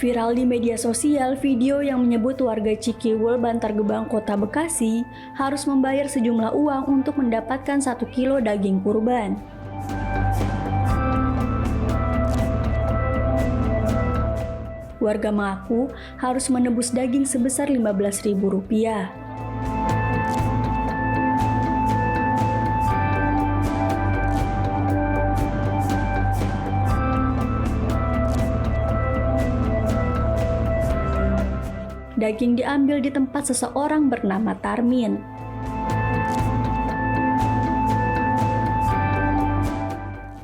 Viral di media sosial video yang menyebut warga Cikiwul, Bantar Gebang, Kota Bekasi harus membayar sejumlah uang untuk mendapatkan 1 kilo daging kurban. Warga mengaku harus menebus daging sebesar Rp15.000. Daging diambil di tempat seseorang bernama Tarmin.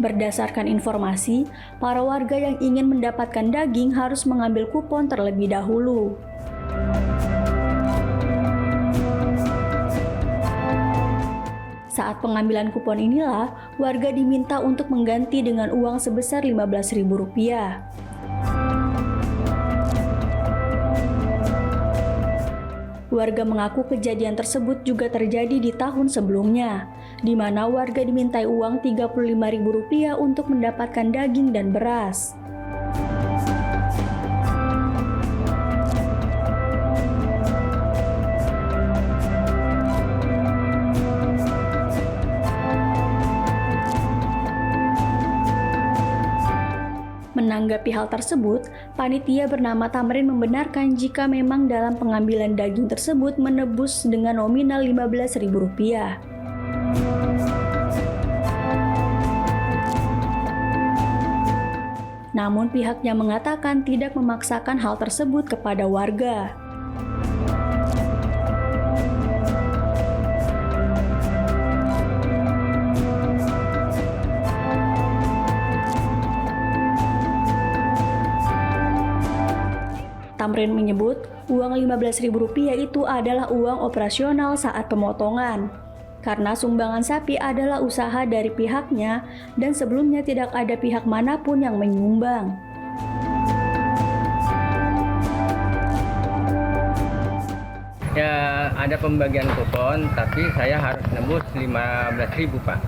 Berdasarkan informasi, para warga yang ingin mendapatkan daging harus mengambil kupon terlebih dahulu. Saat pengambilan kupon inilah, warga diminta untuk mengganti dengan uang sebesar Rp15.000. Warga mengaku kejadian tersebut juga terjadi di tahun sebelumnya, di mana warga dimintai uang Rp35.000 untuk mendapatkan daging dan beras. Menanggapi hal tersebut, panitia bernama Tamrin membenarkan jika memang dalam pengambilan daging tersebut menebus dengan nominal Rp15.000. Namun pihaknya mengatakan tidak memaksakan hal tersebut kepada warga. Tamrin menyebut uang Rp15.000 itu adalah uang operasional saat pemotongan, karena sumbangan sapi adalah usaha dari pihaknya dan sebelumnya tidak ada pihak manapun yang menyumbang. Ya ada pembagian kupon, tapi saya harus nembus Rp15.000, Pak.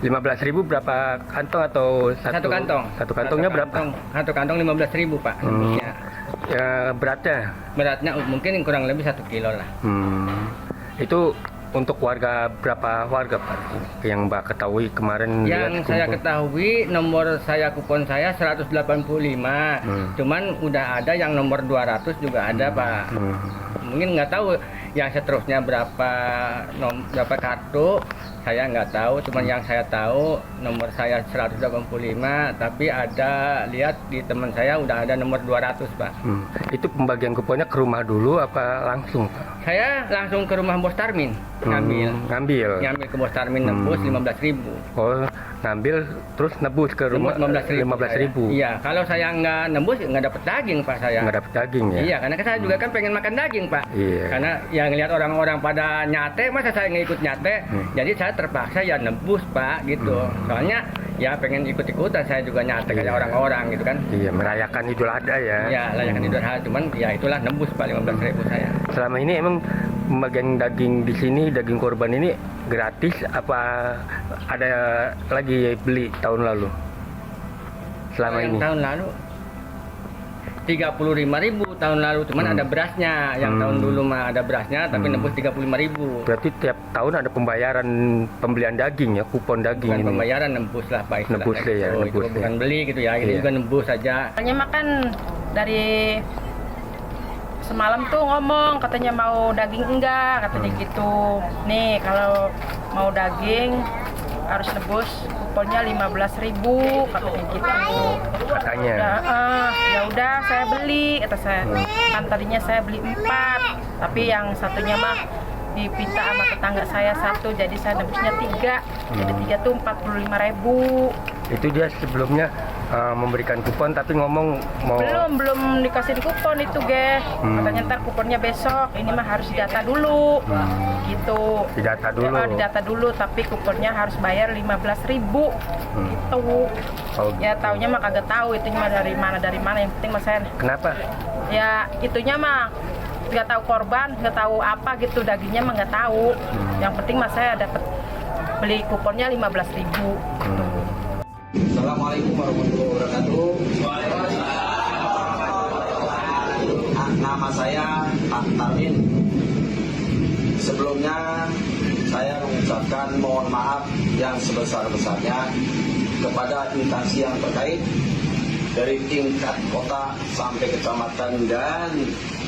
15.000 berapa kantong atau satu kantong? Satu kantongnya berapa? Satu kantong 15.000, Pak. Ya, beratnya? Beratnya mungkin kurang lebih 1 kilo lah. Itu untuk warga berapa warga, Pak? Yang Mbak ketahui kemarin? Yang saya ketahui nomor kupon saya 185. Cuman udah ada yang nomor 200 juga ada, Pak. Mungkin nggak tahu yang seterusnya berapa kartu. Saya nggak tahu, cuman yang saya tahu nomor saya 185, tapi ada lihat di teman saya udah ada nomor 200, Pak. Itu pembagian kuponnya ke rumah dulu apa langsung, Pak? Saya langsung ke rumah Bos Tarmin, ngambil ke Bos Tarmin nebus 15.000. Oh, ngambil terus nebus ke rumah 15.000. Iya, kalau saya nggak nebus nggak dapet daging, Pak, saya. Nggak dapet daging ya? Iya, karena saya juga kan pengen makan daging, Pak. Iya. Karena yang lihat orang-orang pada nyate, masa saya nggak ikut nyate, jadi saya terpaksa ya nebus, Pak, gitu. Soalnya ya pengen ikut-ikutan saya juga nyate kayak orang-orang gitu kan. Iya, merayakan Idul Adha ya. Iya, merayakan Idul Adha, cuman ya itulah nebus, Pak, 15.000 saya. Selama ini emang pembagian daging di sini, daging korban ini gratis apa ada lagi beli tahun lalu? Selama ini? Tahun lalu 35.000 tahun lalu, cuman ada berasnya. Yang tahun dulu mah ada berasnya, tapi nebus 35.000. Berarti tiap tahun ada pembayaran pembelian daging ya, kupon daging. Bukan ini. pembayaran, nebus lah, Pak. Nebus deh ya, nebus. Itu bukan beli gitu ya, ini juga nebus saja. Katanya makan dari semalam tuh ngomong katanya mau daging enggak, katanya gitu. Nih kalau mau daging harus nebus kuponnya 15.000, katanya gitu. Katanya. Ya udah saya beli, kata saya. Kan tadinya saya beli 4, tapi yang satunya mah dipinta sama tetangga saya 1, jadi saya nebusnya 3. Jadi 3 tuh 45.000. Itu dia sebelumnya memberikan kupon tapi ngomong mau belum dikasih di kupon itu, katanya ntar kuponnya besok, ini mah harus didata dulu, gitu. Didata dulu. Didata dulu, tapi kuponnya harus bayar 15.000, gitu. Ya taunya mah kagak tahu itunya mah dari mana, yang penting mah saya. Kenapa? Ya itunya mah nggak tahu korban, nggak tahu apa gitu, dagingnya mah nggak tahu. Yang penting mah saya dapat beli kuponnya 15.000. Assalamualaikum warahmatullahi wabarakatuh. Nama saya Tamin. Sebelumnya saya mengucapkan mohon maaf yang sebesar-besarnya kepada instansi yang terkait dari tingkat kota sampai kecamatan dan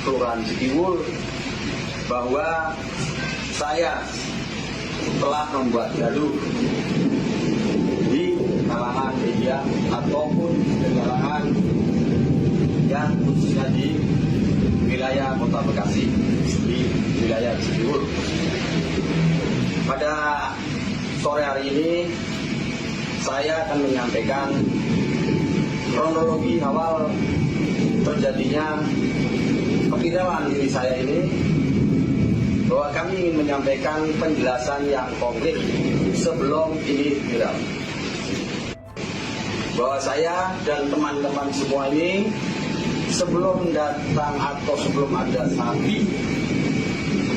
kelurahan Citiwul, bahwa saya telah membuat gaduh di kalangan media ataupun di kalangan yang khususnya di wilayah Kota Bekasi, di wilayah Citiwul. Pada sore hari ini saya akan menyampaikan kronologi awal terjadinya kepiralan diri saya ini, bahwa kami ingin menyampaikan penjelasan yang konkret sebelum ini viral. Bahwa saya dan teman-teman semua ini sebelum datang atau sebelum ada sapi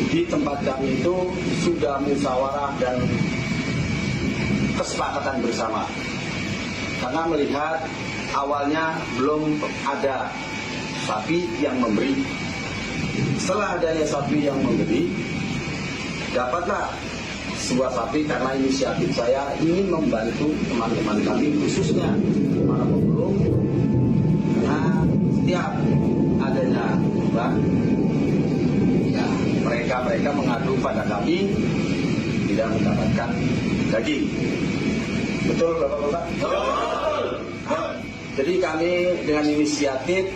di tempat kami itu sudah musyawarah dan kesepakatan bersama. Karena melihat awalnya belum ada sapi yang memberi. Setelah adanya sapi yang memberi, dapatlah sebuah sapi karena inisiatif saya ingin membantu teman-teman kami, khususnya para pemulung. Karena setiap adanya kurban, ya mereka mengadu pada kami tidak mendapatkan daging. Betul Bapak-Bapak? Jadi kami dengan inisiatif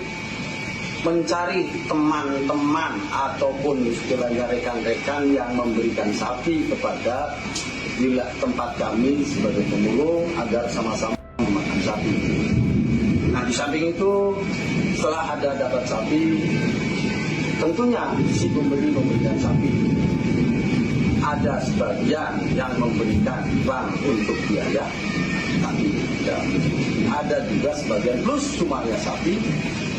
mencari teman-teman ataupun istilahnya rekan-rekan yang memberikan sapi kepada tempat kami sebagai pemulung agar sama-sama memakan sapi. Nah, di samping itu setelah ada dapat sapi, tentunya si pemberi memberikan sapi. Ada sebagian yang memberikan bank untuk biaya, tapi tidak. Ada juga sebagian plus cumanya sapi,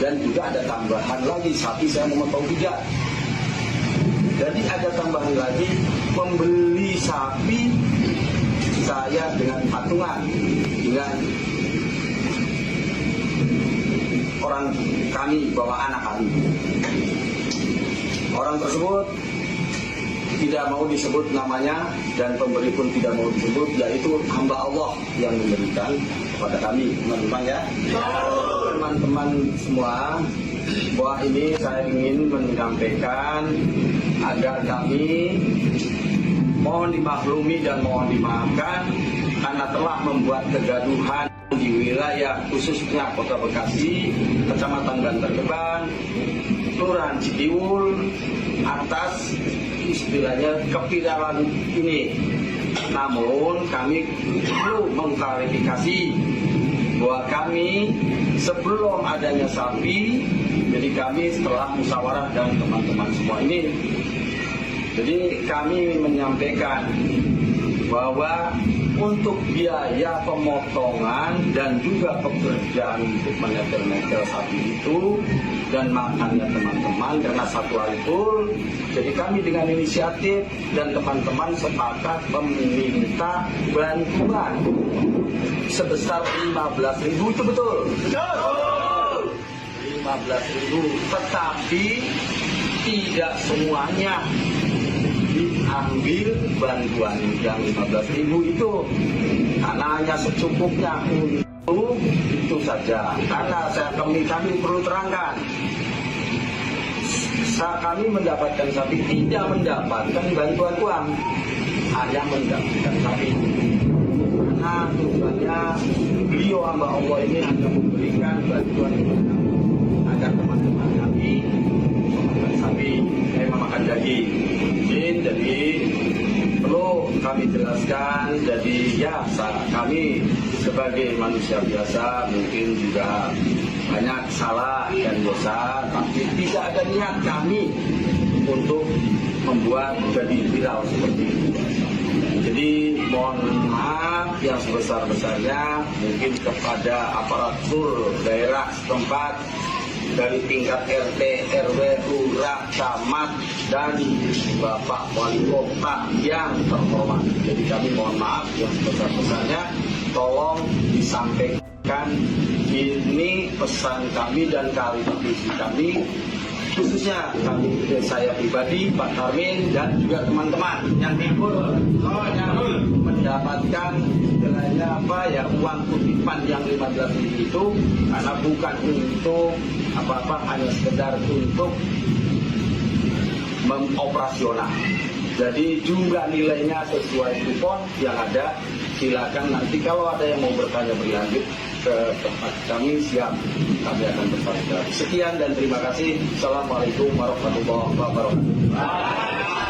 dan juga ada tambahan lagi sapi saya memotong 3. Jadi ada tambahan lagi membeli sapi saya dengan patungan dengan orang kami, bawa anak kami. Orang tersebut tidak mau disebut namanya dan pemberi pun tidak mau disebut, yaitu hamba Allah yang memberikan kepada kami, teman-teman ya. Teman-teman semua, bahwa ini saya ingin menyampaikan agar kami mohon dimaklumi dan mohon dimaafkan karena telah membuat kegaduhan di wilayah khususnya Kota Bekasi, Kecamatan Bantar Gebang, Kelurahan Citiwul atas istilahnya kepiralan ini. Namun kami perlu mengklarifikasi bahwa kami sebelum adanya sapi, jadi kami setelah musyawarah dan teman-teman semua ini, jadi kami menyampaikan bahwa untuk biaya pemotongan dan juga pekerjaan untuk menetel-netel sapi itu dan makannya teman-teman karena satu hari full, jadi kami dengan inisiatif dan teman-teman sepakat meminta bantuan sebesar 15.000. Itu betul? Betul. 15.000, tetapi tidak semuanya diambil bantuan yang 15.000 itu, karena hanya secukupnya untuk itu saja. Karena kami perlu terangkan, saat kami mendapatkan sapi tidak mendapatkan bantuan uang, hanya mendapatkan sapi. Karena tujuannya beliau hamba Allah ini hanya memberikan bantuan agar teman-teman kami memakan sapi, memakan daging. Jadi perlu kami jelaskan, jadi ya kami sebagai manusia biasa mungkin juga banyak salah dan dosa, tapi tidak ada niat kami untuk membuat jadi viral seperti itu. Jadi mohon maaf yang sebesar-besarnya mungkin kepada aparatur daerah setempat dari tingkat RT, RW, lurah, camat, dan Bapak Wali Kota yang terhormat. Jadi kami mohon maaf yang sebesar-besarnya, tolong disampaikan ini pesan kami dan klarifikasi kami khususnya saya pribadi, Pak Karmin, dan juga teman-teman yang mendapatkan istilahnya uang kutipan yang 15.000 itu, karena bukan untuk apa-apa, hanya sekedar untuk operasional. Jadi jumlah nilainya sesuai kupon yang ada. Silakan nanti kalau ada yang mau bertanya berlanjut ke tempat kami, siap, kami akan bertanya. Sekian dan terima kasih. Assalamualaikum warahmatullahi wabarakatuh.